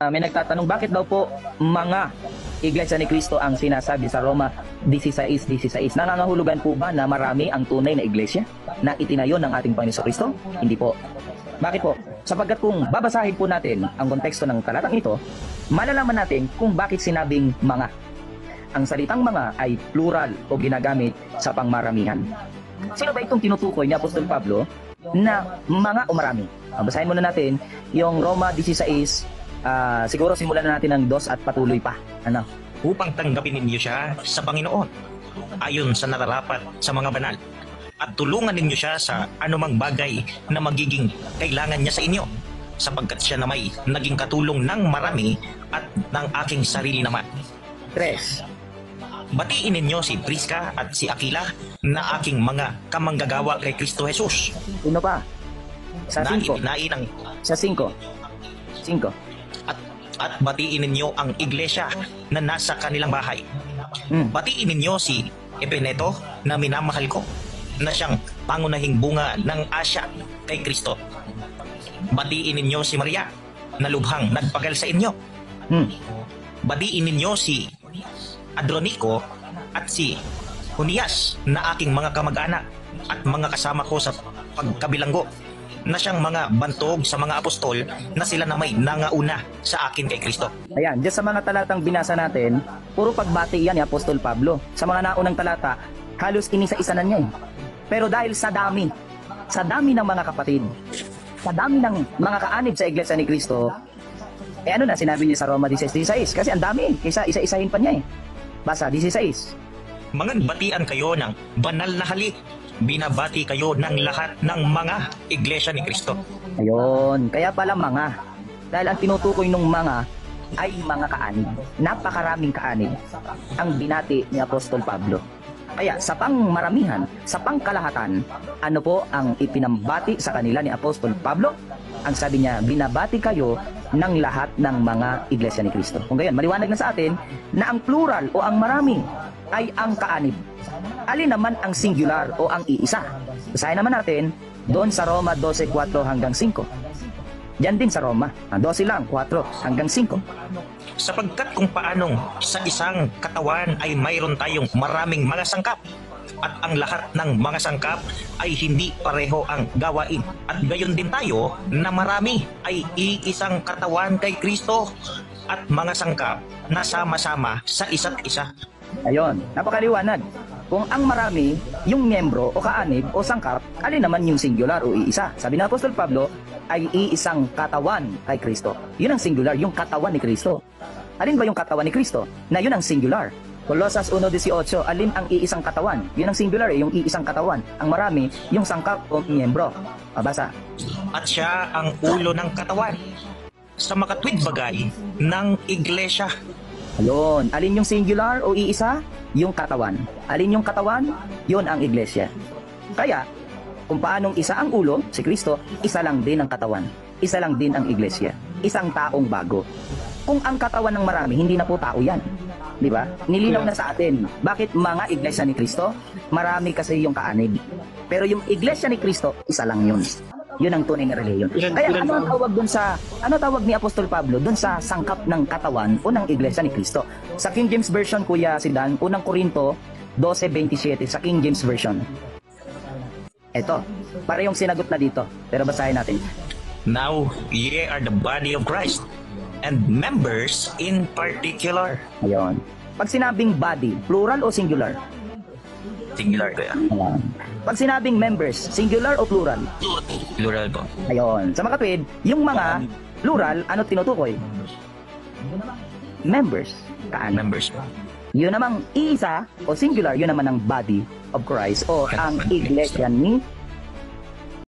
May nagtatanong bakit daw po mga Iglesia ni Cristo ang sinasabi sa Roma 16:16. Nangangahulugan po ba na marami ang tunay na iglesia na itinayo ng ating Panginoon Kristo? Hindi po. Bakit po? Sapagkat kung babasahin po natin ang konteksto ng talatang ito, malalaman natin kung bakit sinabing mga. Ang salitang mga ay plural o ginagamit sa pangmaramihan. Sino ba itong tinutukoy ni Apostol Pablo na mga o marami? Basahin muna natin yung Roma 16. Siguro simulan na natin ng 2 at patuloy pa. Ano? Upang tanggapin ninyo siya sa Panginoon ayon sa nararapat sa mga banal at tulungan ninyo siya sa anumang bagay na magiging kailangan niya sa inyo sapagkat siya na may naging katulong ng marami at ng aking sarili naman. 3. Batiin ninyo si Prisca at si Aquila na aking mga kamanggagawa kay Kristo Jesus Sino pa? Sa na 5. itinain ang Sa 5. 5. at batiin ninyo ang iglesia na nasa kanilang bahay. Batiin ninyo si Epeneto na minamahal ko na siyang pangunahing bunga ng Asya kay Kristo. Batiin ninyo si Maria na lubhang nagpagal sa inyo. Batiin ninyo si Adronico at si Junias na aking mga kamag-anak at mga kasama ko sa pagkabilanggo na siyang mga bantog sa mga apostol na sila na may nangauna sa akin kay Kristo. Ayan, dyan sa mga talatang binasa natin, puro pagbati yan ni Apostol Pablo. Sa mga naunang talata, halos inisa-isa na niya eh. Pero dahil sa dami ng mga kapatid, sa dami ng mga kaanib sa Iglesia ni Kristo, ano na sinabi niya sa Roma 16:16? Kasi ang dami, kaysa isa-isahin pa niya eh. Basa, 16. Mga batian kayo ng banal na halik. Binabati kayo ng lahat ng mga iglesia ni Kristo. Ayun, kaya pala mga. Dahil ang tinutukoy ng mga ay mga kaanib. Napakaraming kaanib ang binati ni Apostol Pablo. Kaya sa pangmaramihan, sa pangkalahatan, ano po ang ipinambati sa kanila ni Apostol Pablo? Ang sabi niya, binabati kayo ng lahat ng mga iglesia ni Kristo. Kung gayon, maliwanag na sa atin na ang plural o ang marami ay ang kaanib. Alin naman ang singular o ang iisa? Basahin naman natin doon sa Roma 12:4 hanggang 5. Diyan din sa Roma, 12 lang, 4 hanggang 5. Sapagkat kung paanong sa isang katawan ay mayroon tayong maraming mga sangkap at ang lahat ng mga sangkap ay hindi pareho ang gawain. At gayon din tayo na marami ay iisang katawan kay Kristo at mga sangkap na sama-sama sa isa't isa. Ayun, napakaliwanag. Kung ang marami, yung miyembro o kaanib o sangkap, alin naman yung singular o iisa? Sabi ng Apostol Pablo, ay iisang katawan kay Kristo. Yun ang singular, yung katawan ni Kristo. Alin ba yung katawan ni Kristo? Na yun ang singular. Colosas 1:18, alin ang iisang katawan? Yun ang singular, yung iisang katawan. Ang marami, yung sangkap o miyembro. Mabasa. At siya ang ulo ng katawan sa makatwid bagay ng iglesia. Ayun, alin yung singular o iisa? Yung katawan. Alin yung katawan? Yun ang iglesia. Kaya, kung paanong isa ang ulo, si Kristo, isa lang din ang katawan. Isa lang din ang iglesia. Isang taong bago. Kung ang katawan ng marami, hindi na po tao yan. Di ba? Nilinaw na sa atin. Bakit mga iglesia ni Kristo? Marami kasi yung kaanib. Pero yung iglesia ni Kristo, isa lang yun. Yun ang tunay na reliyon. Kaya ano ang tawag dun sa, ano tawag ni Apostol Pablo dun sa sangkap ng katawan o ng iglesia ni Kristo? Sa King James Version, Kuya Sidan, unang Korinto 12:27 sa King James Version. Eto, para yung sinagot na dito. Pero basahin natin. Now ye are the body of Christ and members in particular. Ayun. Pag sinabing body, plural o singular? Singular kaya. Ayan. Pag sinabing members, singular o plural? Plural po. Ayun. Sa makatwid, yung mga plural, ano tinutukoy? Members. Kaan. Members po. Yun namang iisa o singular, yun naman ang body of Christ o ang iglesia ni